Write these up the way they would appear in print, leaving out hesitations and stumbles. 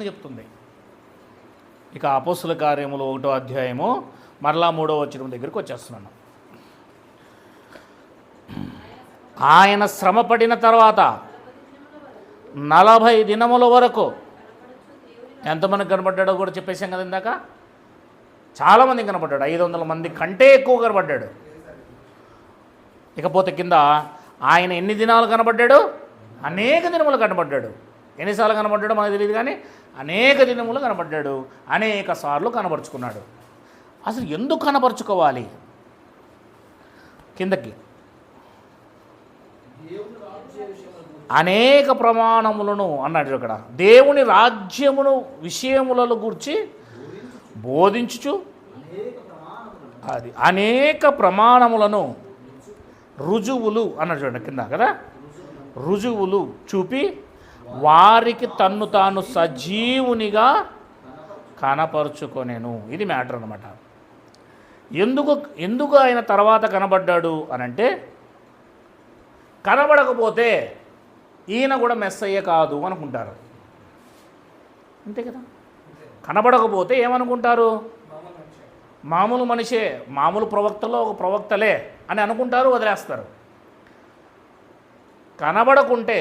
చెప్తుంది. ఇక అపోస్తుల కార్యములు 1వ అధ్యాయము మరలా 3వ వచనం దగ్గరికి వచ్చేస్తున్నాను. ఆయన శ్రమపడిన తర్వాత 40 దినముల వరకు ఎంతమంది కనబడ్డాడో కూడా చెప్పేశాం కదా ఇందాక. చాలామంది కనబడ్డాడు, 500 మంది కంటే ఎక్కువ కనబడ్డాడు. ఇకపోతే కింద ఆయన ఎన్ని దినాలు కనబడ్డాడు? అనేక దినములు కనబడ్డాడు. ఎన్నిసార్లు కనబడ్డాడో మనకు తెలియదు, కానీ అనేక దినములు కనబడ్డాడు, అనేక సార్లు కనబరుచుకున్నాడు. అసలు ఎందుకు కనబరుచుకోవాలి? కిందకి అనేక ప్రమాణములను అన్నాడు ఇక్కడ. దేవుని రాజ్యమును విషయములను గురించి బోధించుచు అది అనేక ప్రమాణములను రుజువులు అన్నాడు చూడండి కింద కదా, రుజువులు చూపి వారికి తన్ను తాను సజీవునిగా కనపరుచుకొనేను. ఇది మ్యాటర్ అన్నమాట. ఎందుకు ఆయన తర్వాత కనబడ్డాడు అనంటే, కనబడకపోతే ఈయన కూడా మెస్సయ్య కాదు అనుకుంటారు. అంతే కదా, కనబడకపోతే ఏమనుకుంటారు? మామూలు మనిషే, మామూలు ప్రవక్తలో ఒక ప్రవక్తలే అని అనుకుంటారు, వదిలేస్తారు. కనబడకుంటే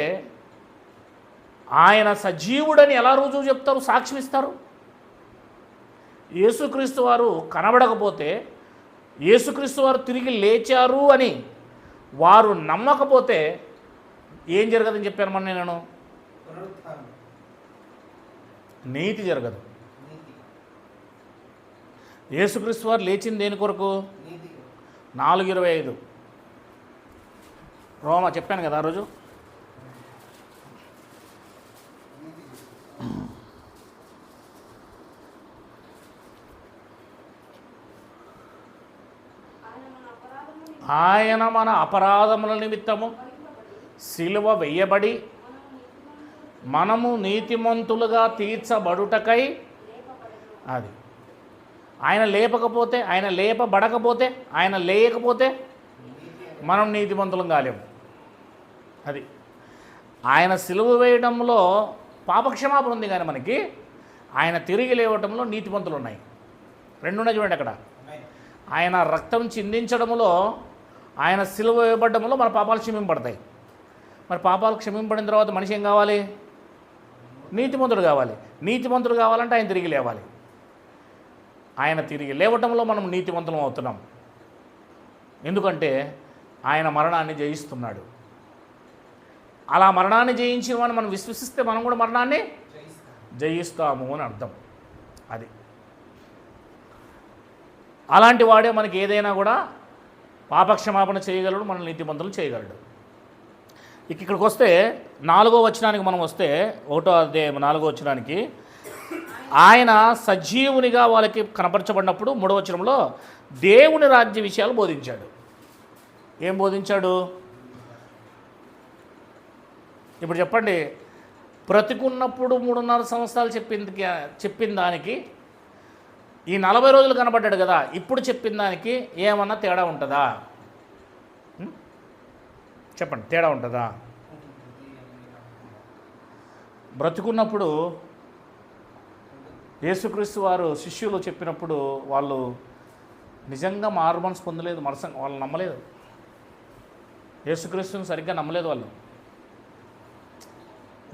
ఆయన సజీవుడని ఎలా రుజువు చెప్తారు, సాక్ష్యం ఇస్తారు? యేసుక్రీస్తు వారు కనబడకపోతే, యేసుక్రీస్తు వారు తిరిగి లేచారు అని వారు నమ్మకపోతే ఏం జరగదని చెప్పాను మన నేను? నీతి జరగదు. యేసుక్రీస్తు వారు లేచింది దేని కొరకు? 4:25 రోమా చెప్పాను కదా ఆ రోజు. ఆయన మన అపరాధముల నిమిత్తము సిలువ వేయబడి మనము నీతిమంతులుగా తీర్చబడుటకై, అది ఆయన లేపకపోతే, ఆయన లేపబడకపోతే, ఆయన లేకపోతే మనం నీతిమంతులం కాలేము. అది ఆయన సిలువ వేయడంలో పాపక్షమాపణ ఉంది, కానీ మనకి ఆయన తిరిగి లేవటంలో నీతిమంతులు ఉన్నాయి. రెండు ఉన్నాయి చూడండి అక్కడ. ఆయన రక్తం చిందించడంలో, ఆయన సిలువ వేయబడ్డంలో మన పాపాలు క్షమింపబడతాయి. మరి పాపాలు క్షమింపబడిన తర్వాత మనిషి ఏం కావాలి? నీతిమంతుడు కావాలి. నీతిమంతుడు కావాలంటే ఆయన తిరిగి లేవాలి. ఆయన తిరిగి లేవటంలో మనం నీతిమంతులం అవుతున్నాం. ఎందుకంటే ఆయన మరణాన్ని జయిస్తున్నాడు. అలా మరణాన్ని జయించిన వాడిని మనం విశ్వసిస్తే మనం కూడా మరణాన్ని జయిస్తాము అని అర్థం. అది అలాంటి వాడే మనకి ఏదైనా కూడా పాపక్షమాపణ చేయగలడు, మన నీతిమంతులు చేయగలడు. ఇక్కడికి వస్తే 4వ వచనానికి మనం వస్తే, 1వ అధ్యాయం 4వ వచనానికి, ఆయన సజీవునిగా వాళ్ళకి కనపరచబడినప్పుడు 3వ వచనంలో దేవుని రాజ్య విషయాలు బోధించాడు. ఏం బోధించాడు? ఇప్పుడు చెప్పండి, బ్రతికున్నప్పుడు 3.5 సంవత్సరాలు చెప్పిన దానికి ఈ 40 రోజులు కనబడ్డాడు కదా, ఇప్పుడు చెప్పిన దానికి ఏమన్నా తేడా ఉంటుందా? చెప్పండి, తేడా ఉంటుందా? బ్రతికున్నప్పుడు యేసుక్రీస్తు వారు శిష్యులు చెప్పినప్పుడు వాళ్ళు నిజంగా మారుమనసు పొందలేదు, వాళ్ళు నమ్మలేదు. యేసుక్రీస్తుని సరిగ్గా నమ్మలేదు. వాళ్ళు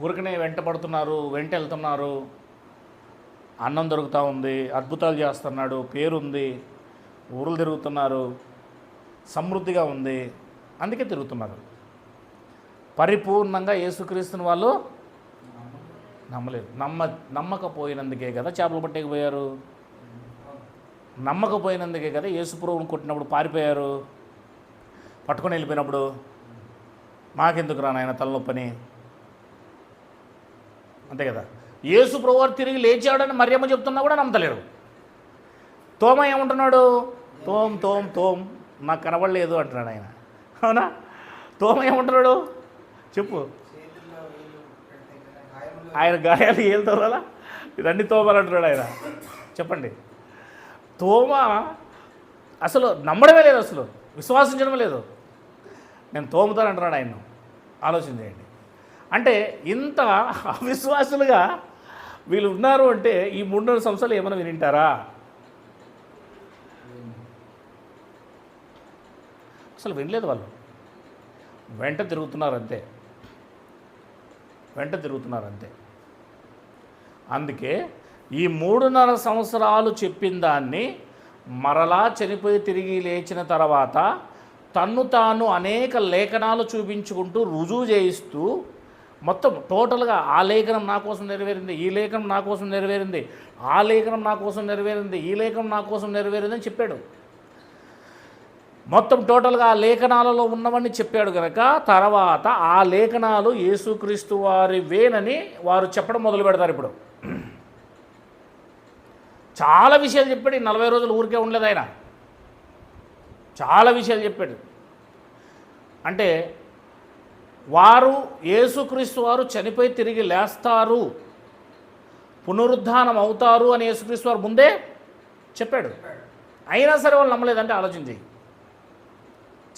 ఊరికనే వెంటబడుతున్నారు, వెంట వెళ్తున్నారు, అన్నం దొరుకుతూ ఉంది, అద్భుతాలు చేస్తున్నాడు, పేరుంది, ఊరులు తిరుగుతున్నారు, సమృద్ధిగా ఉంది, అందుకే తిరుగుతున్నారు. పరిపూర్ణంగా యేసుక్రీస్తుని వాళ్ళు నమ్మలేదు. నమ్మకపోయినందుకే కదా చేపలు పట్టేకపోయారు. నమ్మకపోయినందుకే కదా యేసు ప్రభువుని కొట్టినప్పుడు పారిపోయారు, పట్టుకొని వెళ్ళిపోయినప్పుడు మాకెందుకు రా నాయన తలనొప్పని. అంతే కదా. యేసు ప్రభువు తిరిగి లేచాడని మరియమ్మ చెప్తున్నా కూడా నమ్మతలేరు. తోమ ఏమంటున్నాడు? తోమ్ తోమ్ తోమ్ నాకు కనబడలేదు అంటున్నాడు ఆయన. అవునా? తోమ ఏమంటున్నాడు చెప్పు? ఆయన గాయాలు ఏళ్తారా ఇదన్నీ తోమలు అంటున్నాడు ఆయన. చెప్పండి, తోమ అసలు నమ్మడమే లేదు, అసలు విశ్వాసించడం లేదు. నేను తోముతాను అంటున్నాడు ఆయన. ఆలోచన చేయండి. అంటే ఇంత అవిశ్వాసులుగా వీళ్ళు ఉన్నారు అంటే ఈ 300 సంవత్సరాలు ఏమైనా వినింటారా? అసలు వినలేదు. వాళ్ళు వెంట తిరుగుతున్నారు అంతే. అందుకే ఈ 3.5 సంవత్సరాలు చెప్పిన దాన్ని మరలా చనిపోయి తిరిగి లేచిన తర్వాత తన్ను తాను అనేక లేఖనాలు చూపించుకుంటూ రుజువు చేయిస్తూ మొత్తం టోటల్గా ఆ లేఖనం నా కోసం నెరవేరింది, ఈ లేఖనం నా కోసం నెరవేరింది, ఆ లేఖనం నా కోసం నెరవేరింది, ఈ లేఖనం నా కోసం నెరవేరింది అని చెప్పాడు. మొత్తం టోటల్గా ఆ లేఖనాలలో ఉన్నవన్నీ చెప్పాడు కనుక తర్వాత ఆ లేఖనాలు యేసుక్రీస్తు వారి వేనని వారు చెప్పడం మొదలు పెడతారు. ఇప్పుడు చాలా విషయాలు చెప్పాడు. 40 రోజులు ఊరికే ఉండలేదు ఆయన. చాలా విషయాలు చెప్పాడు. అంటే వారు యేసుక్రీస్తు వారు చనిపోయి తిరిగి లేస్తారు, పునరుద్ధానం అవుతారు అని యేసుక్రీస్తు వారు ముందే చెప్పాడు. అయినా సరే వాళ్ళు నమ్మలేదంటే ఆలోచించి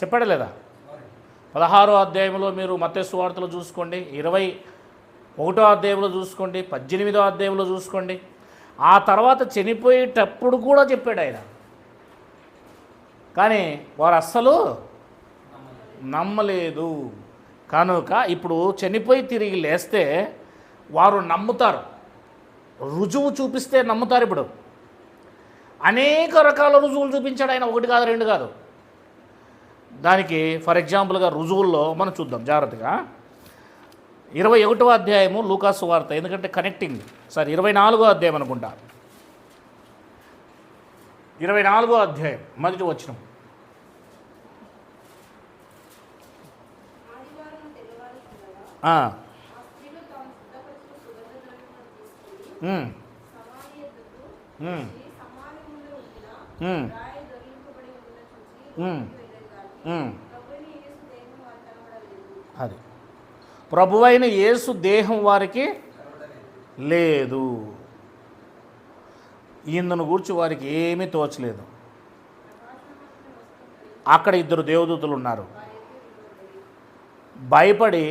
చెప్పాడా లేదా? 16వ అధ్యాయంలో మీరు మత్తయి సువార్తలో చూసుకోండి, 21వ అధ్యాయంలో చూసుకోండి, 18వ అధ్యాయంలో చూసుకోండి. ఆ తర్వాత చనిపోయేటప్పుడు కూడా చెప్పాడు ఆయన. కానీ వారు అస్సలు నమ్మలేదు. కనుక ఇప్పుడు చనిపోయి తిరిగి లేస్తే వారు నమ్ముతారు. రుజువు చూపిస్తే నమ్ముతారు. ఇప్పుడు అనేక రకాల రుజువులు చూపించాడు ఆయన, 1 కాదు 2 కాదు. దానికి ఫర్ ఎగ్జాంపుల్గా రుజువుల్లో మనం చూద్దాం జాగ్రత్తగా. 21వ అధ్యాయము లూకాసు వార్త, ఎందుకంటే కనెక్టింగ్. 24వ అధ్యాయం అనుకుంటా. 24వ అధ్యాయం మొదటి వచనం. అది ప్రభువైన యేసు దేహం వారికి లేదు. ఈయనను గూర్చి వారికి ఏమీ తోచలేదు. అక్కడ 2 దేవదూతలు ఉన్నారు. భయపడి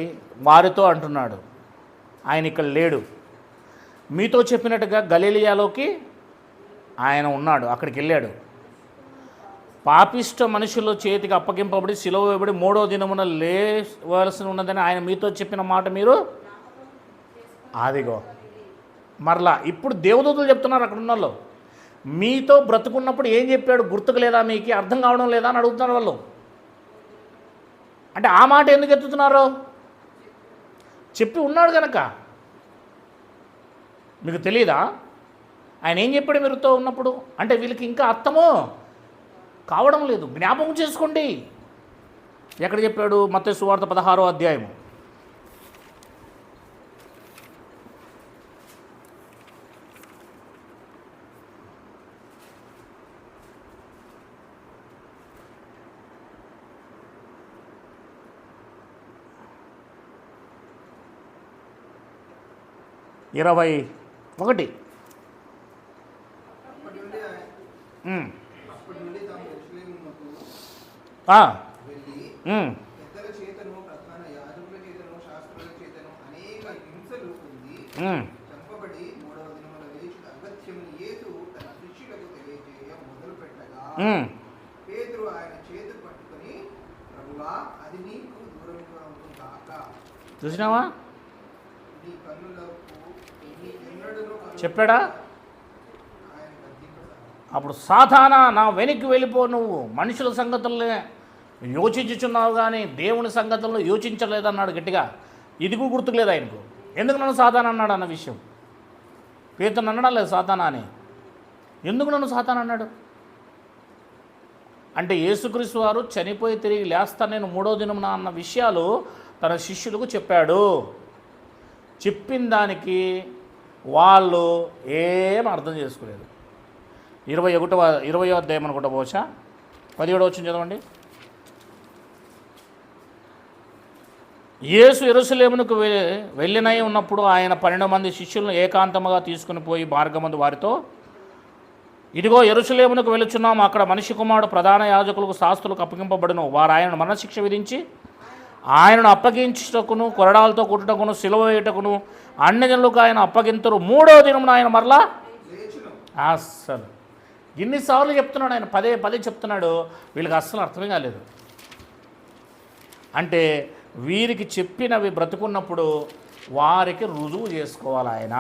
వారితో అంటున్నాడు, ఆయన ఇక్కడ లేడు. మీతో చెప్పినట్టుగా గలిలయలోకి ఆయన ఉన్నాడు, అక్కడికి వెళ్ళాడు. పాపిష్ట మనుషుల చేతికి అప్పగింపబడి సిలువ వేయబడి 3వ దినమున లేవలసి ఉన్నదని ఆయన మీతో చెప్పిన మాట మీరు అదిగో మరలా ఇప్పుడు దేవదూతలు చెప్తున్నారు. అక్కడ ఉన్న వాళ్ళు మీతో బ్రతుకున్నప్పుడు ఏం చెప్పాడు గుర్తుకు లేదా, మీకు అర్థం కావడం లేదా అని అడుగుతున్నారు వాళ్ళు. అంటే ఆ మాట ఎందుకు ఎత్తుతున్నారు? చెప్పి ఉన్నాడు కనుక. మీకు తెలియదా ఆయన ఏం చెప్పాడు మీరుతో ఉన్నప్పుడు? అంటే వీళ్ళకి ఇంకా అర్థమో కావడం లేదు. జ్ఞాపకం చేసుకోండి. ఎక్కడ చెప్పాడు? మత్తయి సువార్త 16వ అధ్యాయము. ఇరవై ఒకటి. చూసినావా? చెప్పాడా? అప్పుడు సాతానా నా వెనక్కి వెళ్ళిపో, నువ్వు మనుషుల సంగతుల్లో యోచించుచున్నావు కానీ దేవుని సంగతుల్లో యోచించలేదన్నాడు గట్టిగా. ఇది కూడా గుర్తులేదు ఆయనకు. ఎందుకు నన్ను సాతానా అన్నాడు అన్న విషయం పేతురు అన్నాడా లేదు సాతానా అని? ఎందుకు నన్ను సాతానా అన్నాడు అంటే యేసుక్రీస్తు వారు చనిపోయి తిరిగి లేస్తాను నేను 3వ దినమున అన్న విషయాలు తన శిష్యులకు చెప్పాడు. చెప్పిన దానికి వాళ్ళు ఏం అర్థం చేసుకోలేదు. 20వ అధ్యాయం అనుకుంటా బహుశా 17వ వచనం చదవండి. యేసు యెరూషలేమునకు వెళ్ళినై ఉన్నప్పుడు ఆయన 12 మంది శిష్యులను ఏకాంతముగా తీసుకుని పోయి మార్గమందు వారితో, ఇదిగో యెరూషలేమునకు వెళుచున్నాము, అక్కడ మనిషి కుమారుడు ప్రధాన యాజకులకు శాస్త్రులకు అప్పగింపబడును. వారు ఆయనను మరణశిక్ష విధించి ఆయనను అప్పగించుటకును, కొరడాలతో కొట్టుటకును, సిలువ వేయుటకును అన్ని జనులకు ఆయన అప్పగింతరు. 3వ దినమున ఆయన మరలా అస్సలు ఇన్నిసార్లు చెప్తున్నాడు ఆయన, పదే పదే చెప్తున్నాడు. వీళ్ళకి అస్సలు అర్థమే కాలేదు. అంటే వీరికి చెప్పినవి బ్రతుకున్నప్పుడు వారికి రుజువు చేసుకోవాలి. ఆయన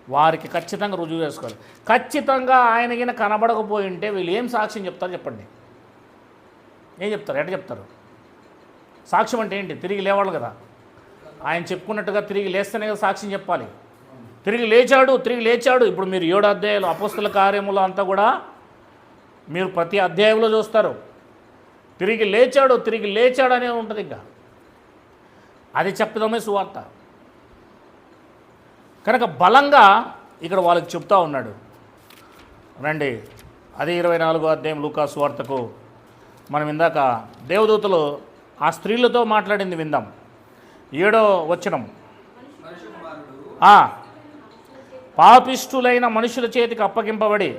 వారికి ఖచ్చితంగా రుజువు చేసుకోవాలి. ఖచ్చితంగా ఆయనకిన కనబడకపోయి ఉంటే వీళ్ళు ఏం సాక్ష్యం చెప్తారు చెప్పండి? ఏం చెప్తారు? ఎట్లా చెప్తారు? సాక్ష్యం అంటే ఏంటి? తిరిగి లేవాలి కదా. ఆయన చెప్పుకున్నట్టుగా తిరిగి లేస్తేనే కదా సాక్ష్యం చెప్పాలి. తిరిగి లేచాడు. ఇప్పుడు మీరు 7 అధ్యాయాలు అపోస్తల కార్యములు అంతా కూడా మీరు ప్రతి అధ్యాయంలో చూస్తారు. తిరిగి లేచాడు అనేది ఉంటుంది. ఇంకా అది చెప్పడమే సువార్త. కనుక బలంగా ఇక్కడ వాళ్ళకి చెప్తా ఉన్నాడు. రండి, అదే 24వ అధ్యాయం లూకా సువార్తకు మనం ఇందాక దేవదూతలు ఆ స్త్రీలతో మాట్లాడింది విందాం. 7వ వచనం. పాపిష్టులైన మనుషుల చేతికి అప్పగింపబడి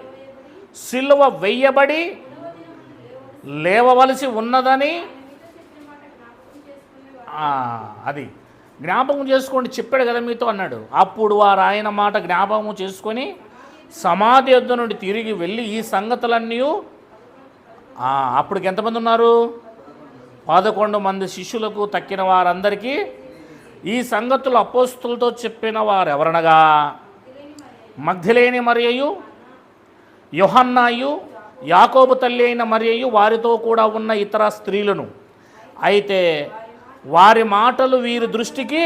సిలువ వెయ్యబడి లేవవలసి ఉన్నదని అది జ్ఞాపకం చేసుకోండి, చెప్పాడు కదా మీతో అన్నాడు. అప్పుడు వారు ఆయన మాట జ్ఞాపకం చేసుకొని సమాధి యొద్ద నుండి తిరిగి వెళ్ళి ఈ సంగతులన్నీ అప్పటికి ఎంతమంది ఉన్నారు? 11 మంది శిష్యులకు తక్కిన వారందరికీ ఈ సంగతులు అపోస్తులతో చెప్పిన వారు ఎవరనగా మగ్ధలేని మరియయు, యోహన్నాయు, యాకోబు తల్లి అయిన మరియయు, వారితో కూడా ఉన్న ఇతర స్త్రీలను. అయితే వారి మాటలు వీరి దృష్టికి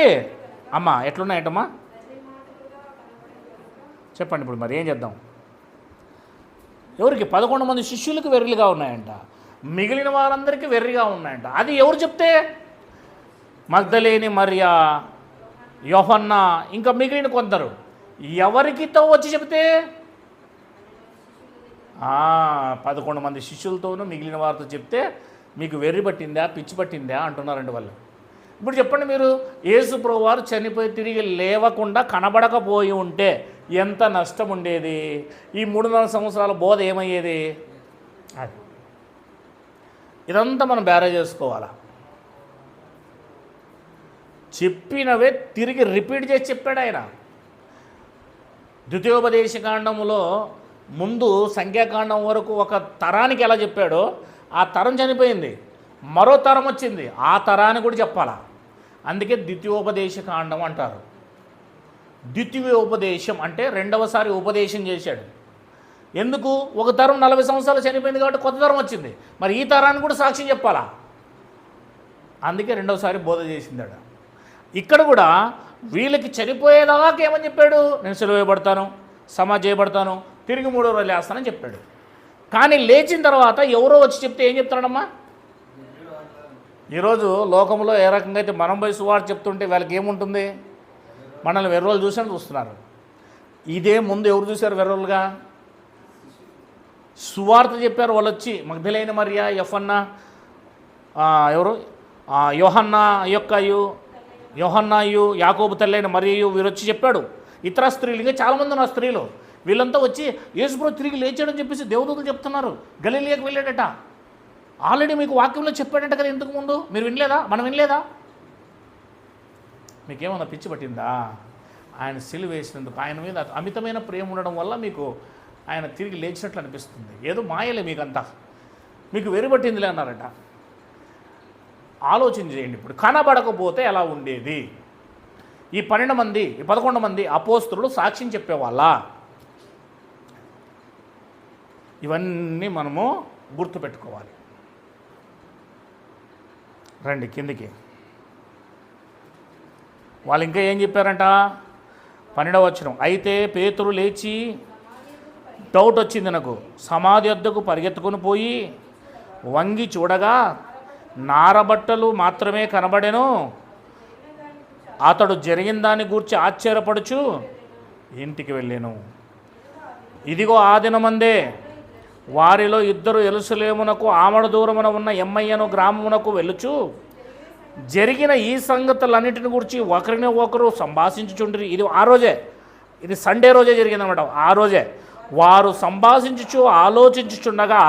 ఎట్లున్నాయటమ్మా చెప్పండి. ఇప్పుడు మరి ఏం చేద్దాం? ఎవరికి? 11 మంది శిష్యులకు వెర్రిగా ఉన్నాయంట, మిగిలిన వారందరికీ వెర్రిగా ఉన్నాయంట. అది ఎవరు చెప్తే? మగ్ధలేని మరియా, యోహన్నా, ఇంకా మిగిలిన కొందరు. ఎవరికితో వచ్చి చెప్తే? 11 మంది శిష్యులతోనూ మిగిలిన వారితో చెప్తే మీకు వెర్రి పట్టిందా, పిచ్చి పట్టిందా అంటున్నారండి వాళ్ళు. ఇప్పుడు చెప్పండి, మీరు యేసు ప్రభువారు చనిపోయి తిరిగి లేవకుండా కనబడకపోయి ఉంటే ఎంత నష్టం ఉండేది? ఈ 3.5 సంవత్సరాల బోధ ఏమయ్యేది? అది ఇదంతా మనం బేరా చేసుకోవాలా. చెప్పినవే తిరిగి రిపీట్ చేసి చెప్పాడు ఆయన. ద్వితీయోపదేశకాండములో ముందు సంఖ్యాకాండం వరకు ఒక తరానికి ఎలా చెప్పాడో ఆ తరం చనిపోయింది, మరో తరం వచ్చింది, ఆ తరాన్ని కూడా చెప్పాలా. అందుకే ద్వితీయోపదేశకాండం అంటారు. ద్వితీయోపదేశం అంటే రెండవసారి ఉపదేశం చేశాడు. ఎందుకు? ఒక తరం 40 సంవత్సరాలు చనిపోయింది కాబట్టి కొత్త తరం వచ్చింది, మరి ఈ తరాన్ని కూడా సాక్ష్యం చెప్పాలా. అందుకే రెండవసారి బోధ చేసిందాడ. ఇక్కడ కూడా వీళ్ళకి చనిపోయేదాకా ఏమని చెప్పాడు? నేను సిలువ వేయబడతాను, సమాధి చేయబడతాను, తిరిగి 3వ రోజు లేస్తానని చెప్పాడు. కానీ లేచిన తర్వాత ఎవరో వచ్చి చెప్తే ఏం చెప్తాడమ్మా? ఈరోజు లోకంలో ఏ రకంగా అయితే మనం పోయి సువార్త చెప్తుంటే వాళ్ళకి ఏముంటుంది? మనల్ని వెర్రోళ్ళు చూస్తున్నారు. ఇదే ముందు ఎవరు చూశారు వెర్రోళ్ళుగా? సువార్త చెప్పారు వాళ్ళు వచ్చి. మగ్ధలేని మరియా, యోహన్నా, ఎవరు యోహన్నాయు, యాకోబు తల్లైన మరియయు, వీరు వచ్చి చెప్పాడు. ఇతర స్త్రీలు, ఇంకా చాలామంది ఉన్నారు స్త్రీలు, వీళ్ళంతా వచ్చి యేసుప్రభు తిరిగి లేచాడని చెప్పేసి దేవదూతలు చెప్తున్నారు. గలిలియాకు వెళ్ళాడట, ఆల్రెడీ మీకు వాక్యంలో చెప్పాడట కదా ఇంతకు ముందు. మీరు వినలేదా? మనం వినలేదా? మీకేమన్నా పిచ్చి పట్టిందా? ఆయన సిలువ వేసినందుకు ఆయన మీద అమితమైన ప్రేమ ఉండడం వల్ల మీకు ఆయన తిరిగి లేచినట్లు అనిపిస్తుంది. ఏదో మాయలే మీకంతా, మీకు వెరిపట్టిందిలే అన్నారట. ఆలోచన చేయండి. ఇప్పుడు కనబడకపోతే ఎలా ఉండేది? ఈ 11 మంది అపోస్తలులు సాక్ష్యం చెప్పేవాళ్ళ? ఇవన్నీ మనము గుర్తుపెట్టుకోవాలి. రండి కిందికి. వాళ్ళు ఇంకా ఏం చెప్పారంట? 12వ వచనం. అయితే పేతురు లేచి, డౌట్ వచ్చింది నాకు, సమాధి వద్దకు పరిగెత్తుకొని పోయి వంగి చూడగా నారబట్టలు మాత్రమే కనబడెను. అతడు జరిగిన దాన్ని గూర్చి ఆశ్చర్యపడుచు ఇంటికి వెళ్ళాను. ఇదిగో ఆ దినమందే వారిలో 2 యెరూషలేమునకు ఆమడ దూరమున ఉన్న ఎమ్మయ్యను గ్రామమునకు వెళ్ళుచు జరిగిన ఈ సంగతులన్నిటిని గురించి ఒకరిని ఒకరు సంభాషించుచుండ్రి. ఇది ఆ రోజే, ఇది సండే రోజే జరిగిందన్నమాట. ఆ రోజే వారు సంభాషించుచు ఆలోచించుచుండగా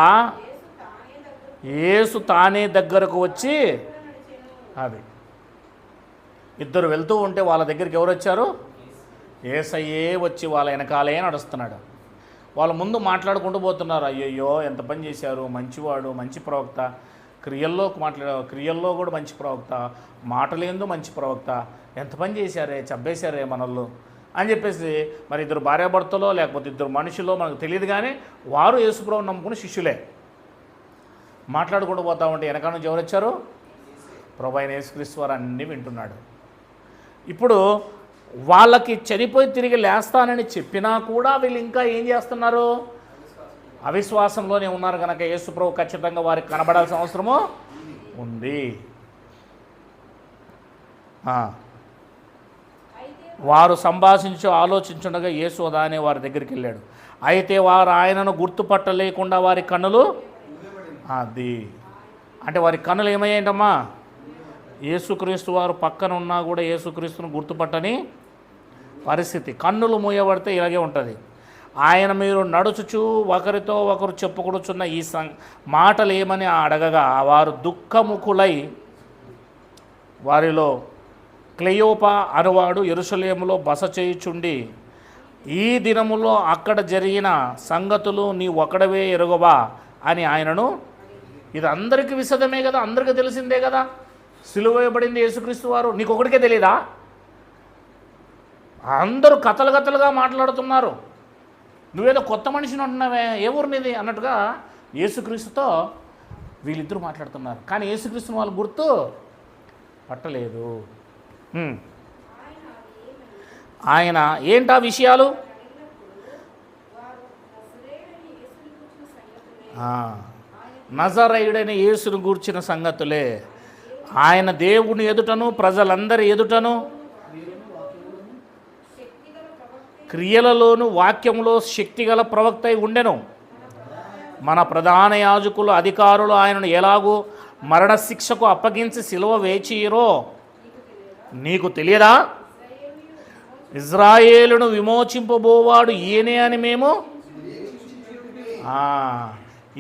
యేసు తానే దగ్గరకు వచ్చి అది ఇద్దరు వెళ్తూ ఉంటే వాళ్ళ దగ్గరికి ఎవరు వచ్చారు? యేసయ్యే వచ్చి వాళ్ళ వెనకాలే నడుస్తున్నాడు. వాళ్ళ ముందు మాట్లాడుకుంటూ పోతున్నారు. అయ్యయ్యో ఎంత పని చేశారు, మంచివాడు, మంచి ప్రవక్త, క్రియల్లో కూడా మంచి ప్రవక్త, మాటలేందో మంచి ప్రవక్త, ఎంత పని చేశారే, చంపేశారే మనల్ని అని చెప్పేసి, మరి ఇద్దరు భార్యాభర్తలో లేకపోతే ఇద్దరు మనుషులో మనకు తెలియదు, కానీ వారు యేసుప్రభువుని నమ్ముకుని శిష్యులే మాట్లాడుకుంటూ పోతా ఉంటే వెనక నుంచి ఎవరు వచ్చారు? ప్రభు అయిన యేసుక్రీస్తు వారు అన్నీ వింటున్నాడు. ఇప్పుడు వాళ్ళకి చనిపోయి తిరిగి లేస్తానని చెప్పినా కూడా వీళ్ళు ఇంకా ఏం చేస్తున్నారు? అవిశ్వాసంలోనే ఉన్నారు. కనుక యేసుప్రభు ఖచ్చితంగా వారికి కనబడాల్సిన అవసరము ఉంది. వారు సంభాషించు ఆలోచించుండగా యేసు ఉదయాన్నే వారి దగ్గరికి వెళ్ళాడు. అయితే వారు ఆయనను గుర్తుపట్టలేకుండా వారి కన్నులు అది అంటే వారి కన్నులు ఏమయ్యాయంటమ్మా? యేసుక్రీస్తు వారు పక్కన ఉన్నా కూడా యేసుక్రీస్తును గుర్తుపట్టని పరిస్థితి. కన్నులు మూయబడితే ఇలాగే ఉంటుంది. ఆయన మీరు నడుచుచు ఒకరితో ఒకరు చెప్పుకొనుచున్న ఈ మాటలు ఏమని అడగగా వారు దుఃఖముఖులై, వారిలో క్లెయోపా అనువాడు యెరూషలేములో బస చేయుచుండి, ఈ దినములో అక్కడ జరిగిన సంగతులు నీ ఒకడవే ఎరుగవా అని ఆయనను. ఇది అందరికీ విశదమే కదా, అందరికీ తెలిసిందే కదా. సిలువ వేయబడింది యేసుక్రీస్తు వారు, నీకు ఒకటికే తెలీదా? అందరూ కథలుగా మాట్లాడుతున్నారు. నువ్వేదో కొత్త మనిషిని అంటున్నావే, ఏ ఊరు మీది అన్నట్టుగా యేసుక్రీస్తుతో వీళ్ళిద్దరూ మాట్లాడుతున్నారు. కానీ యేసుక్రీస్తుని వాళ్ళు గుర్తు పట్టలేదు. ఆయన ఏంటా విషయాలు? నజరేయుడైన యేసును గూర్చిన సంగతులే. ఆయన దేవుని ఎదుటను ప్రజలందరి ఎదుటను క్రియలలోను వాక్యములో శక్తిగల ప్రవక్త అయి ఉండెను. మన ప్రధాన యాజకులు అధికారులు ఆయనను ఎలాగూ మరణశిక్షకు అప్పగించి సిలువ వేచిరో నీకు తెలియదా? ఇజ్రాయేలును విమోచింపబోవాడు ఈయనే అని మేము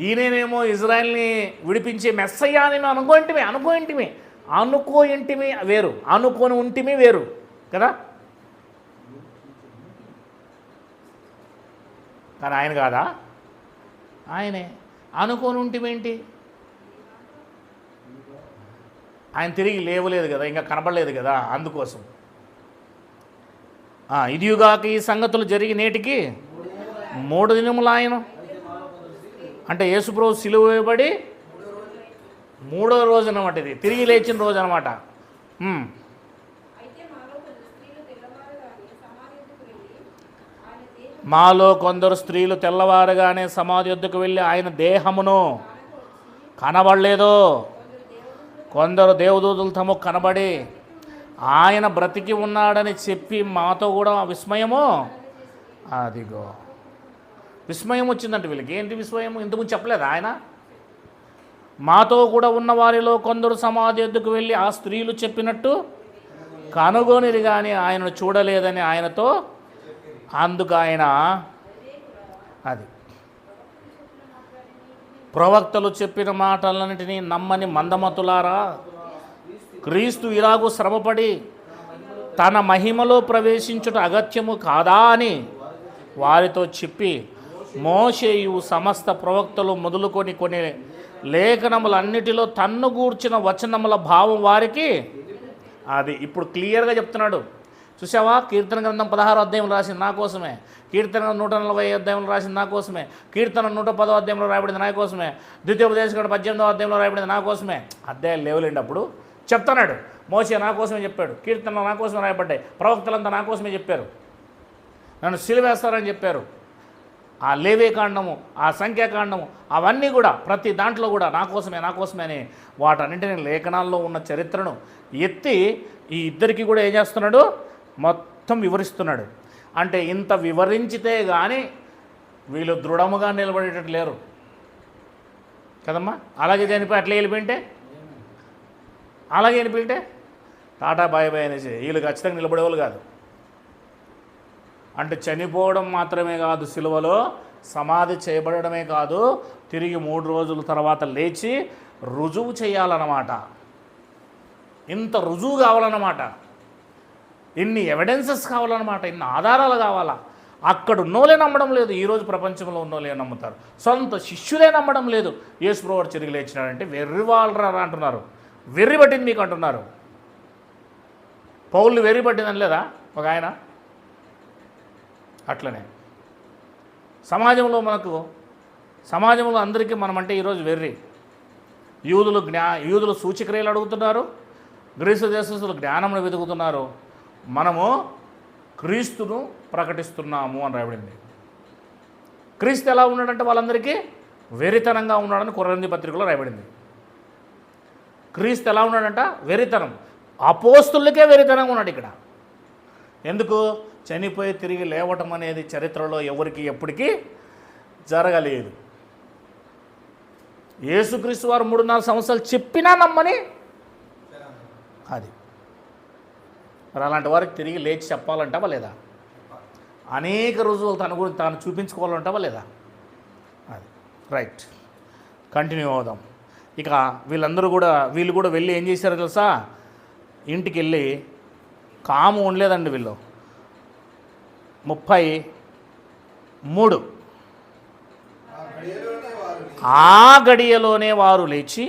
ఈయనేమో ఇజ్రాయెల్ని విడిపించే మెస్సయ్య అని మేము అనుకోయింటిమి వేరు, అనుకొని ఉంటిమి వేరు కదా. కానీ ఆయన కాదా? ఆయనే. అనుకొని ఉంటిమేంటి? ఆయన తిరిగి లేవలేదు కదా, ఇంకా కనబడలేదు కదా, అందుకోసం. ఇదియుగాక ఈ సంగతులు జరిగి నేటికి 3 దినములు ఆయన అంటే యేసుప్రభు సిలువ వేయబడి 3వ రోజు అనమాట. ఇది తిరిగి లేచిన రోజు అనమాట. మాలో కొందరు స్త్రీలు తెల్లవారుగానే సమాధి వద్దకు వెళ్ళి ఆయన దేహమును కనబడలేదు, కొందరు దేవదూతలు తమకు కనబడి ఆయన బ్రతికి ఉన్నాడని చెప్పి మాతో కూడా విస్మయము. అదిగో విస్మయం వచ్చిందంటే వీళ్ళకి. ఏంటి విస్మయం? ఇంతకుముందు చెప్పలేదు ఆయన? మాతో కూడా ఉన్న వారిలో కొందరు సమాధి వద్దకు వెళ్ళి ఆ స్త్రీలు చెప్పినట్టు కనుగొనిది కానీ ఆయనను చూడలేదని ఆయనతో. అందుకు ఆయన అది ప్రవక్తలు చెప్పిన మాటలన్నింటినీ నమ్మని మందమతులారా, క్రీస్తు ఇలాగూ శ్రమపడి తన మహిమలో ప్రవేశించుట అగత్యము కాదా అని వారితో చెప్పి, మోషేయు సమస్త ప్రవక్తలు మొదలుకొని కొన్ని లేఖనములన్నిటిలో తన్ను గూర్చిన వచనముల భావం వారికి అది ఇప్పుడు క్లియర్గా చెప్తున్నాడు. చూసావా? కీర్తన గ్రంథం 16వ అధ్యాయంలో రాసింది నా కోసమే, కీర్తన 140 అధ్యాయంలో రాసింది నా కోసమే, కీర్తన 110వ అధ్యాయంలో రాయబడింది నా కోసమే, ద్వితీయోపదేశకాండం 18వ అధ్యాయంలో రాయబడింది నా కోసమే. అధ్యాయాలు లేవులేండి. అప్పుడు చెప్తున్నాడు, మోషే నా కోసమే చెప్పాడు, కీర్తనలు నా కోసమే రాయబడ్డాయి, ప్రవక్తలంతా నా కోసమే చెప్పారు, నన్ను సిలువేస్తారని చెప్పారు. ఆ లేవే కాండము, ఆ సంఖ్యాకాండము, అవన్నీ కూడా ప్రతి దాంట్లో కూడా నా కోసమే అని వాటన్నింటినీ లేఖనాల్లో ఉన్న చరిత్రను ఎత్తి ఈ ఇద్దరికి కూడా ఏం చేస్తున్నాడు? మొత్తం వివరిస్తున్నాడు. అంటే ఇంత వివరించితే కానీ వీళ్ళు దృఢముగా నిలబడేటట్టు లేరు కదమ్మా. అలాగే చనిపోయి అట్లా వెళ్ళిపోయింటే టాటా బాయ్ బాయ్ అనేసి వీళ్ళు ఖచ్చితంగా నిలబడేవాళ్ళు కాదు. అంటే చనిపోవడం మాత్రమే కాదు, సిలువలో సమాధి చేయబడమే కాదు, తిరిగి 3 రోజుల తర్వాత లేచి రుజువు చేయాలన్నమాట. ఇంత రుజువు కావాలన్నమాట, ఇన్ని ఎవిడెన్సెస్ కావాలన్నమాట, ఇన్ని ఆధారాలు కావాలా. అక్కడ ఉన్నోలే నమ్మడం లేదు, ఈరోజు ప్రపంచంలో ఉన్నోలే నమ్ముతారు. సొంత శిష్యులే నమ్మడం లేదు యేసు ప్రభువు తిరిగి లేచినాడంటే. వెర్రి వాళ్ళరా అంటున్నారు, వెర్రి పట్టింది మీకు అంటున్నారు. పౌలు వెర్రి పట్టిందని లేదా ఒక ఆయన? అట్లనే సమాజంలో అందరికీ మనమంటే ఈరోజు వెర్రి. యూదులు సూచక్రియలు అడుగుతున్నారు, గ్రీసు దేశస్తులు జ్ఞానమును వెతుకుతున్నారు, మనము క్రీస్తును ప్రకటిస్తున్నాము అని రాయబడింది. క్రీస్తు ఎలా ఉన్నాడంటే వాళ్ళందరికీ వెరితనంగా ఉన్నాడని కొరింథీ పత్రికలో రాయబడింది. క్రీస్తు ఎలా ఉన్నాడంట? వెరితనం. అపోస్తులకే వెరితనంగా ఉన్నాడు ఇక్కడ. ఎందుకు? చనిపోయి తిరిగి లేవటం అనేది చరిత్రలో ఎవరికి ఎప్పటికీ జరగలేదు. యేసుక్రీస్తు వారు 3-4 సంవత్సరాలు చెప్పినా నమ్మని అది. మరి అలాంటి వారికి తిరిగి లేచి చెప్పాలంటావా లేదా? అనేక రుజువులు తన గురించి తాను చూపించుకోవాలంటావా లేదా? అది రైట్. కంటిన్యూ అవుదాం. ఇక వీళ్ళు కూడా వెళ్ళి ఏం చేశారో తెలుసా? ఇంటికి వెళ్ళి కాము ఉండలేదండి వీళ్ళు. 33 ఆ గడియలోనే వారు లేచి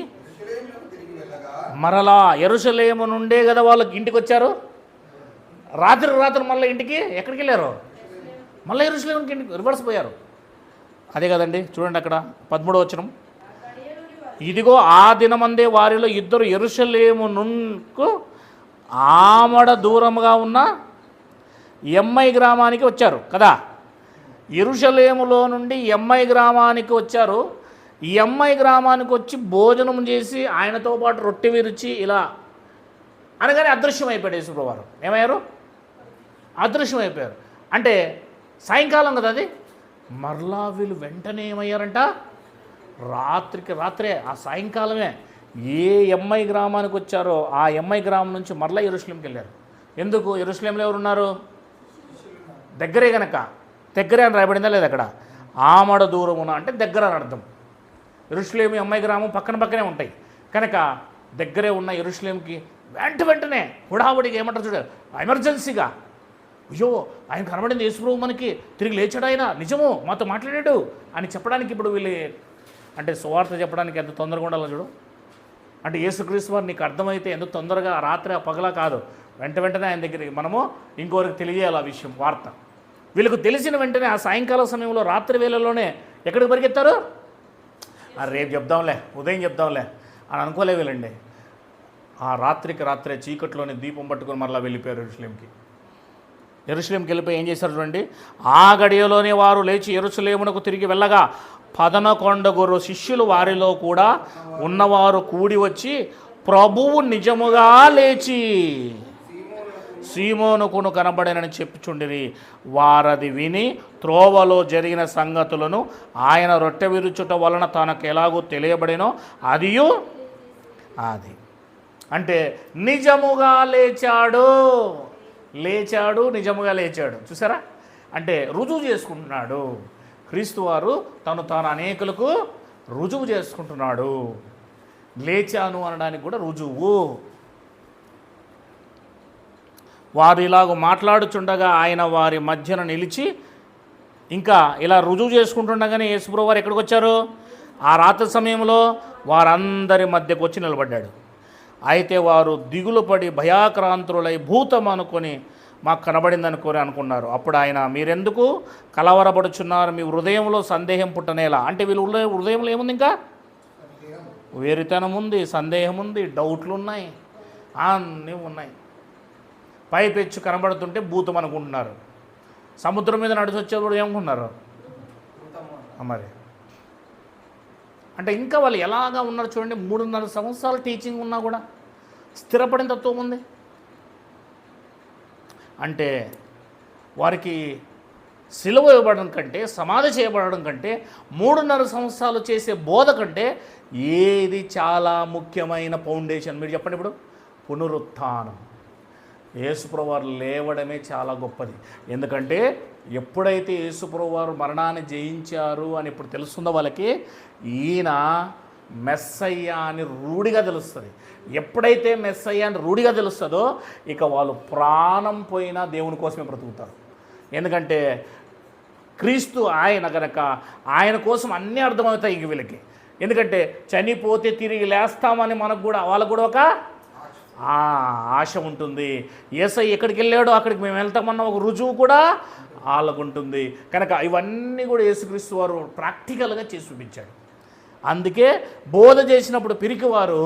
మరలా యెరూషలేము నుండే కదా వాళ్ళకి ఇంటికి వచ్చారు. రాత్రి మళ్ళీ ఇంటికి ఎక్కడికి వెళ్ళారు? మళ్ళీ యెరూషలేముకి ఇంటికి రివర్స్ పోయారు. అదే కదండి, చూడండి అక్కడ 13వ వచనం. ఇదిగో ఆ దినమందే వారిలో 2 యెరూషలేమునకు ఆమడ దూరముగా ఉన్న ఎమ్మై గ్రామానికి వచ్చారు కదా. యెరూషలేములో నుండి ఎమ్మై గ్రామానికి వచ్చారు. ఈ ఎమ్మై గ్రామానికి వచ్చి భోజనం చేసి ఆయనతో పాటు రొట్టె విరిచి ఇలా అనగానే అదృశ్యమైపోయాడు యేసుప్రభువు వారు. ఏమయ్యారు? అదృశ్యమైపోయారు. అంటే సాయంకాలం కదా అది. మరలా వీళ్ళు వెంటనే ఏమయ్యారంట? రాత్రికి రాత్రే, ఆ సాయంకాలమే ఏ ఎమ్మై గ్రామానికి వచ్చారో ఆ ఎమ్మై గ్రామం నుంచి మరలా యెరూషలేంకి వెళ్ళారు. ఎందుకు? యెరూషలేంలో ఎవరున్నారు? దగ్గరే కనుక. దగ్గరే అని రాయబడిందా లేదా అక్కడ? ఆమడ దూరమున అంటే దగ్గర అని అర్థం. యెరూషలేము ఎమ్మై గ్రామం పక్కనే ఉంటాయి కనుక దగ్గరే ఉన్న యెరూషలేంకి వెంటనే హుడావుడిగా ఏమంటారు చూడ, ఎమర్జెన్సీగా, అయ్యో ఆయన కనబడింది యేసుప్రభువు, మనకి తిరిగి లేచాడు, ఆయన నిజము మాతో మాట్లాడాడు అని చెప్పడానికి ఇప్పుడు వీళ్ళు అంటే సువార్త చెప్పడానికి ఎంత తొందరగా ఉండాలో చూడు. అంటే యేసుక్రీస్తు వారు నీకు అర్థమైతే ఎంత తొందరగా రాత్రి పగలా కాదు, వెంటనే ఆయన దగ్గరికి మనము ఇంకోరికి తెలియజేయాలి ఆ విషయం, వార్త. వీళ్ళకు తెలిసిన వెంటనే ఆ సాయంకాల సమయంలో రాత్రి వేళల్లోనే ఎక్కడికి పరిగెత్తారు? రేపు చెప్దాంలే, ఉదయం చెప్దాంలే అని అనుకోలే వీళ్ళండి. ఆ రాత్రే చీకట్లోనే దీపం పట్టుకొని మరలా వెళ్ళిపోయారు యెరూషలేంకి వెళ్ళిపోయి ఏం చేశారు చూడండి. ఆ గడియలోనే వారు లేచి యెరూషలేమునకు తిరిగి వెళ్ళగా 11 శిష్యులు వారిలో కూడా ఉన్నవారు కూడి వచ్చి, ప్రభువు నిజముగా లేచి సీమోనుకును కనబడనని చెప్పుచుండిరి. వారది విని త్రోవలో జరిగిన సంగతులను ఆయన రొట్టె విరుచుట వలన తనకు ఎలాగో తెలియబడినో అది అంటే నిజముగా లేచాడు, నిజముగా లేచాడు. చూసారా? అంటే రుజువు చేసుకుంటున్నాడు క్రీస్తు వారు, తాను అనేకులకు రుజువు చేసుకుంటున్నాడు. లేచాను అనడానికి కూడా రుజువు. వారు ఇలాగ మాట్లాడుచుండగా ఆయన వారి మధ్యన నిలిచి ఇంకా ఇలా రుజువు చేసుకుంటుండగానే యేసుప్రభువు వారు ఎక్కడికి వచ్చారు? ఆ రాత్రి సమయంలో వారందరి మధ్యకు వచ్చి నిలబడ్డాడు. అయితే వారు దిగులు పడి భయాక్రాంతులై భూతం అనుకొని మాకు కనబడిందనుకొని అనుకున్నారు. అప్పుడు ఆయన, మీరెందుకు కలవరపడుచున్నారు? మీ హృదయంలో సందేహం పుట్టనేలా? అంటే వీళ్ళు హృదయంలో ఏముంది? ఇంకా వేరితనం ఉంది, సందేహం ఉంది, డౌట్లు ఉన్నాయి, అన్నీ ఉన్నాయి. పైపెచ్చు కనబడుతుంటే భూతం అనుకుంటున్నారు. సముద్రం మీద నడిచి వచ్చేప్పుడు ఏమనుకున్నారు మరి? అంటే ఇంకా వాళ్ళు ఎలాగా ఉన్నారు చూడండి. 3.5 సంవత్సరాలు టీచింగ్ ఉన్నా కూడా స్థిరపడిన తత్వం ఉంది. అంటే వారికి సిలువ ఇవ్వబడడం కంటే, సమాధి చేయబడడం కంటే, 3.5 సంవత్సరాలు చేసే బోధ కంటే ఏది చాలా ముఖ్యమైన ఫౌండేషన్? మీరు చెప్పండి. ఇప్పుడు పునరుత్థానం. యేసుప్రభువు వారు లేవడమే చాలా గొప్పది. ఎందుకంటే ఎప్పుడైతే యేసుప్రభువు వారు మరణాన్ని జయించారు అని ఇప్పుడు తెలుస్తుందో వాళ్ళకి, ఈయన మెస్సయ్య అని రూఢిగా తెలుస్తుంది. ఎప్పుడైతే మెస్సయ్య అని రూఢిగా తెలుస్తుందో ఇక వాళ్ళు ప్రాణం పోయినా దేవుని కోసమే బ్రతుకుతారు. ఎందుకంటే క్రీస్తు ఆయన కనుక ఆయన కోసం అన్నీ అర్థమవుతాయి ఇంక వీళ్ళకి. ఎందుకంటే చనిపోతే తిరిగి లేస్తామని మనకు కూడా వాళ్ళకు కూడా ఒక ఆశ ఉంటుంది. యేసయ్య ఎక్కడికి వెళ్ళాడో అక్కడికి మేము వెళ్తామన్న ఒక రుజువు కూడా వాళ్ళకు ఉంటుంది. కనుక ఇవన్నీ కూడా యేసుక్రీస్తు వారు ప్రాక్టికల్గా చేసి చూపించాడు. అందుకే బోధ చేసినప్పుడు పిరికివారు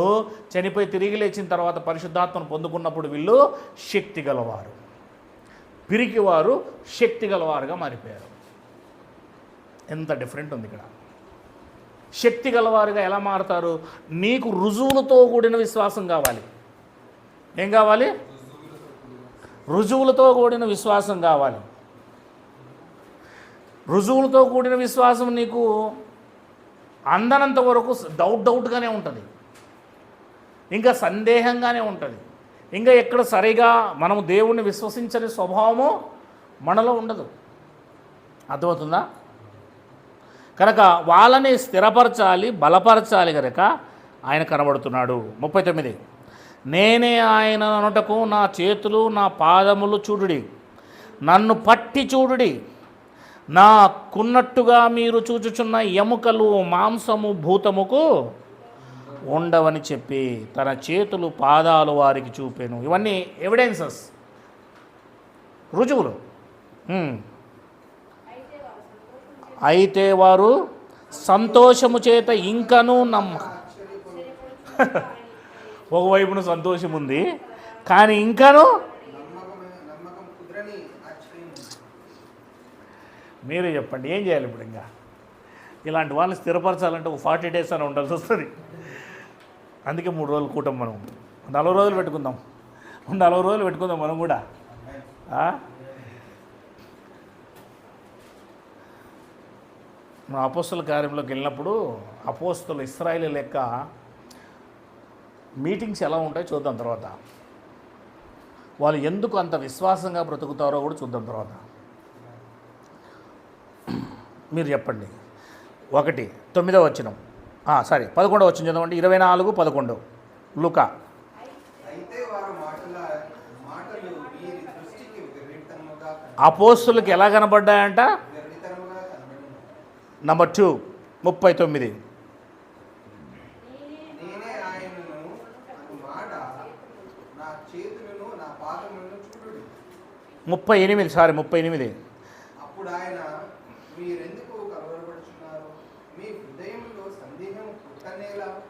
చనిపోయి తిరిగి లేచిన తర్వాత పరిశుద్ధాత్మను పొందుకున్నప్పుడు వీళ్ళు శక్తి గలవారు, పిరికివారు శక్తి గలవారుగా మారిపోయారు. ఎంత డిఫరెంట్ ఉంది ఇక్కడ. శక్తి గలవారుగా ఎలా మారుతారు? నీకు రుజువులతో కూడిన విశ్వాసం కావాలి. ఏం కావాలి? రుజువులతో కూడిన విశ్వాసం కావాలి. రుజువులతో కూడిన విశ్వాసం నీకు అందనంత వరకు డౌట్గానే ఉంటుంది, ఇంకా సందేహంగానే ఉంటుంది, ఇంకా ఎక్కడ సరిగా మనము దేవుణ్ణి విశ్వసించని స్వభావము మనలో ఉండదు. అర్థమవుతుందా? కనుక వాళ్ళని స్థిరపరచాలి, బలపరచాలి కనుక ఆయన కనబడుతున్నాడు. 39 నేనే ఆయన అనుటకు నా చేతులు నా పాదములు చూడుడి, నన్ను పట్టి చూడుడి, నాకున్నట్టుగా మీరు చూచుచున్న ఎముకలు మాంసము భూతముకు ఉండవని చెప్పి తన చేతులు పాదాలు వారికి చూపాను. ఇవన్నీ ఎవిడెన్సెస్, రుజువులు. అయితే వారు సంతోషము చేత ఇంకనూ ఒకవైపున సంతోషం ఉంది కానీ ఇంకనూ మీరే చెప్పండి ఏం చేయాలి ఇప్పుడు? ఇంకా ఇలాంటి వాళ్ళని స్థిరపరచాలంటే ఒక 40 days అని ఉండాల్సి వస్తుంది. అందుకే 3 రోజులు కూటం, మనం 40 రోజులు పెట్టుకుందాం, 40 రోజులు పెట్టుకుందాం మనం కూడా. మన అపోస్తల కార్యంలోకి వెళ్ళినప్పుడు అపోస్తలు ఇశ్రాయేలు లెక్క మీటింగ్స్ ఎలా ఉంటాయో చూద్దాం. తర్వాత వాళ్ళు ఎందుకు అంత విశ్వాసంగా బ్రతుకుతారో కూడా చూద్దాం తర్వాత. మీరు చెప్పండి. 1:9 వచనం, 11వ వచనం చదవండి. 24:11 లూకా. అపోస్తులకు ఎలా కనబడ్డాయంట? నంబర్ 2 39 38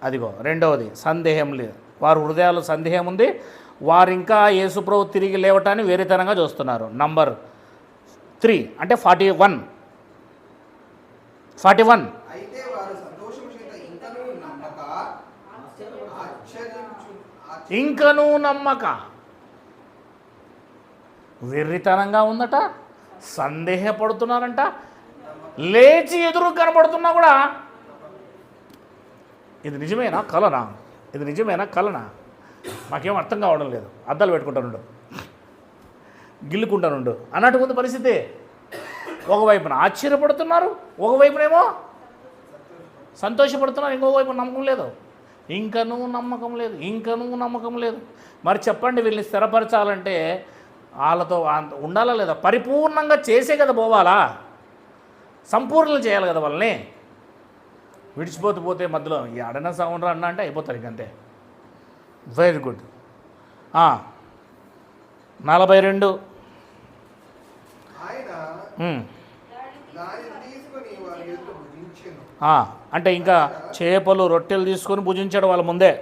అదిగో రెండవది సందేహం లేదు. వారి హృదయాల్లో సందేహం ఉంది. వారు ఇంకా యేసుప్రభు తిరిగి లేవటాన్ని వేరేతనంగా చూస్తున్నారు. నంబర్ 3 అంటే 41 ఇంకనూ నమ్మక, వెర్రితనంగా ఉందట, సందేహపడుతున్నారంట, లేచి ఎదురు కనబడుతున్నా కూడా ఇది నిజమేనా కలనా, ఇది నిజమేనా కలనా, మాకేం అర్థం కావడం లేదు, అద్దాలు పెట్టుకుంటానుండు, గిల్లుకుంటానుండు అన్నట్టు ఉంది పరిస్థితి. ఒకవైపున ఆశ్చర్యపడుతున్నారు, ఒకవైపునేమో సంతోషపడుతున్నారు, ఇంకోవైపు నమ్మకం లేదు, ఇంకనూ నమ్మకం లేదు, ఇంకనూ నమ్మకం లేదు. మరి చెప్పండి, వీళ్ళని స్థిరపరచాలంటే వాళ్ళతో ఉండాలా లేదా? పరిపూర్ణంగా చేసే కదా పోవాలా, సంపూర్ణలు చేయాలి కదా వాళ్ళని. విడిచిపోతే మధ్యలో ఈ అడన సౌండ్ అన్న అంటే అయిపోతారు ఇంకంతే. Very good. 42 అంటే ఇంకా చేపలు రొట్టెలు తీసుకొని భుజించాడు వాళ్ళ ముందే.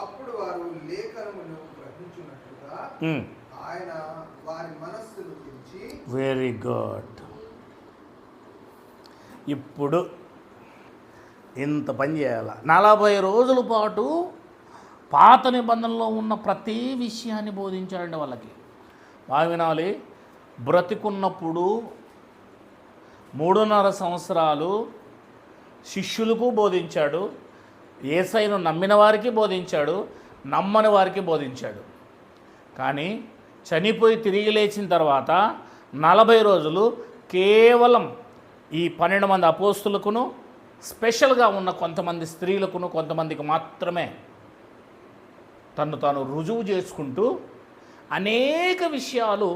అప్పుడు వారు లేఖనమును గ్రహించున్నట్లుగా ఆయన వారి మనస్సును తెరిచి. Very good. ఇప్పుడు ఇంత పని చేయాల. 40 రోజుల పాటు పాత నిబంధనలో ఉన్న ప్రతి విషయాన్ని బోధించాడండి వాళ్ళకి. బాగా వినాలి. బ్రతికున్నప్పుడు 3.5 సంవత్సరాలు శిష్యులకు బోధించాడు, యేసయ్యను నమ్మిన వారికి బోధించాడు, నమ్మని వారికి బోధించాడు. కానీ చనిపోయి తిరిగి లేచిన తర్వాత 40 రోజులు కేవలం ఈ 12 మంది అపోస్తులకును, స్పెషల్గా ఉన్న కొంతమంది స్త్రీలకును, కొంతమందికి మాత్రమే తను తాను రుజువు చేసుకుంటూ అనేక విషయాలు,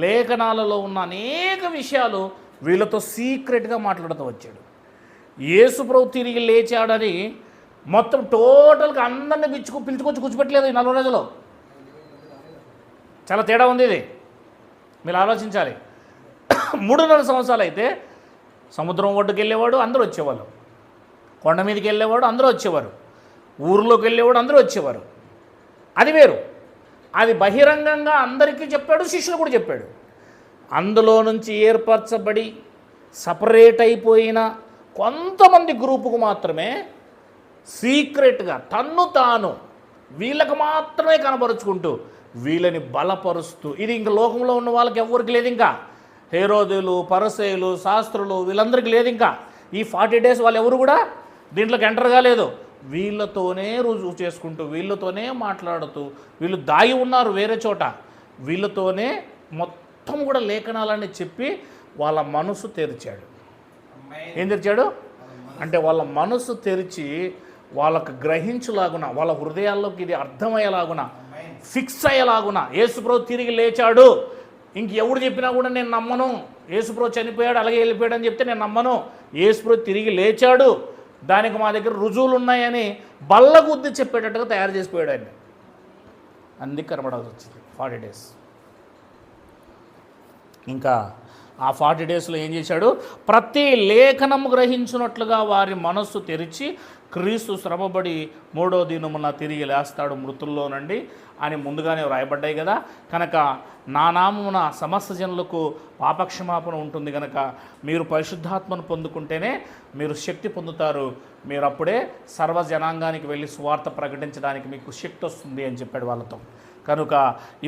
లేఖనాలలో ఉన్న అనేక విషయాలు వీళ్ళతో సీక్రెట్గా మాట్లాడుతూ వచ్చాడు. యేసుప్రభు తిరిగి లేచాడని మొత్తం టోటల్గా అందరినీ పిలుచుకొచ్చి కూర్చోపెట్టలేదు ఈ 40 రోజుల్లో. చాలా తేడా ఉంది ఇది, మీరు ఆలోచించాలి. 3.5 సంవత్సరాలు అయితే సముద్రం ఒడ్డుకు వెళ్ళేవాడు, అందరూ వచ్చేవాళ్ళు. కొండ మీదకి వెళ్ళేవాడు, అందరూ వచ్చేవారు. ఊరిలోకి వెళ్ళేవాడు, అందరూ వచ్చేవారు. అది వేరు. అది బహిరంగంగా అందరికీ చెప్పాడు, శిష్యులు కూడా చెప్పాడు. అందులో నుంచి ఏర్పరచబడి సపరేట్ అయిపోయిన కొంతమంది గ్రూపుకు మాత్రమే సీక్రెట్గా తన్ను తాను వీళ్ళకి మాత్రమే కనబరుచుకుంటూ వీళ్ళని బలపరుస్తూ, ఇది ఇంక లోకంలో ఉన్న వాళ్ళకి ఎవరికి లేదు. ఇంకా హేరోదులు, పరిసయ్యులు, శాస్త్రులు వీళ్ళందరికీ లేదు. ఇంకా ఈ 40 డేస్ వాళ్ళు ఎవరు కూడా దీంట్లోకి ఎంటర్ కాలేదు. వీళ్ళతోనే రుజువు చేసుకుంటూ, వీళ్ళతోనే మాట్లాడుతూ, వీళ్ళు దాగి ఉన్నారు వేరే చోట, వీళ్ళతోనే మొత్తం కూడా లేఖనాలని చెప్పి వాళ్ళ మనసు తెరిచాడు. ఏం తెరిచాడు అంటే వాళ్ళ మనసు తెరిచి వాళ్ళకు గ్రహించులాగున, వాళ్ళ హృదయాల్లోకి ఇది అర్థమయ్యేలాగున, ఫిక్స్ అయ్యేలాగున, యేసుప్రభు తిరిగి లేచాడు, ఇంకెవడు చెప్పినా కూడా నేను నమ్మను, యేసుప్రభు చనిపోయాడు అలాగే వెళ్ళిపోయాడు అని చెప్తే నేను నమ్మను, యేసుప్రభు తిరిగి లేచాడు, దానికి మా దగ్గర రుజువులు ఉన్నాయని బల్లగుద్ది చెప్పేటట్టుగా తయారు చేసిపోయాడు ఆయన. అందుకు కనబడాల్సి వచ్చింది 40 డేస్. ఇంకా ఆ 40 డేస్లో ఏం చేశాడు? ప్రతి లేఖనము గ్రహించినట్లుగా వారి మనస్సు తెరిచి క్రీస్తు శ్రమబడి 3వ దినమున తిరిగి లేస్తాడు మృతుల్లో నుండి అని ముందుగానే వ్రాయబడ్డాయి కదా. కనుక నా నామమున సమస్త జనులకు పాపక్షమాపణ ఉంటుంది కనుక మీరు పరిశుద్ధాత్మను పొందుకుంటేనే మీరు శక్తి పొందుతారు, మీరు అప్పుడే సర్వజనాంగానికి వెళ్ళి సువార్త ప్రకటించడానికి మీకు శక్తి వస్తుంది అని చెప్పాడు వాళ్ళతో. కనుక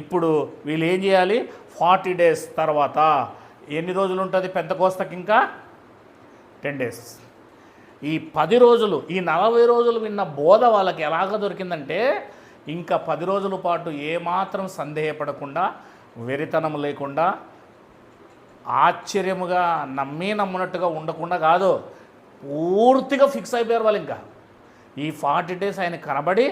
ఇప్పుడు వీళ్ళు ఏం చేయాలి? 40 డేస్ తర్వాత ఎన్ని రోజులు ఉంటుంది పెంతెకోస్తకి? ఇంకా 10 డేస్. ఈ 10 రోజులు, ఈ 40 రోజులు విన్న బోధ వాళ్ళకి ఎలాగ దొరికిందంటే ఇంకా 10 రోజుల పాటు ఏమాత్రం సందేహపడకుండా, వెరితనం లేకుండా, ఆశ్చర్యముగా నమ్మినట్టుగా ఉండకుండా కాదు, పూర్తిగా ఫిక్స్ అయిపోయారు వాళ్ళు. ఇంకా ఈ 40 డేస్ ఆయన కనబడి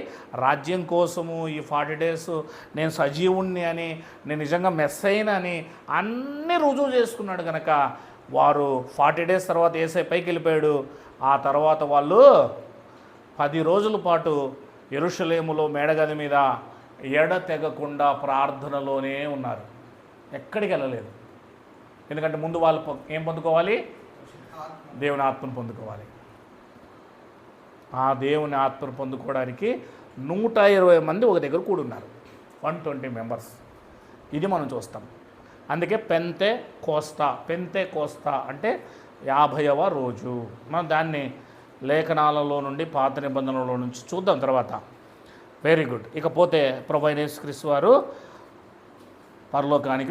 రాజ్యం కోసము, ఈ 40 డేస్ నేను సజీవుణ్ణి అని, నేను నిజంగా మెస్సైన్ అని అన్నీ రుజువు చేసుకున్నాడు కనుక వారు 40 డేస్ తర్వాత యేసయ్య పైకి వెళ్ళిపోయాడు. ఆ తర్వాత వాళ్ళు 10 రోజుల పాటు యెరూషలేములో మేడగది మీద ఎడతెగకుండా ప్రార్థనలోనే ఉన్నారు, ఎక్కడికి వెళ్ళలేదు. ఎందుకంటే ముందు వాళ్ళు ఏం పొందుకోవాలి? దేవుని ఆత్మను పొందుకోవాలి. ఆ దేవుని ఆత్మను పొందుకోవడానికి 120 మంది ఒక దగ్గర కూడున్నారు, 120 మెంబర్స్. ఇది మనం చూస్తాం. అందుకే పెంతె కోస్తా అంటే 50వ రోజు. మనం దాన్ని లేఖనాలలో నుండి, పాత నిబంధనలో నుంచి చూద్దాం తర్వాత. Very good. ఇకపోతే ప్రభువైన యేసుక్రీస్తు వారు పరలోకానికి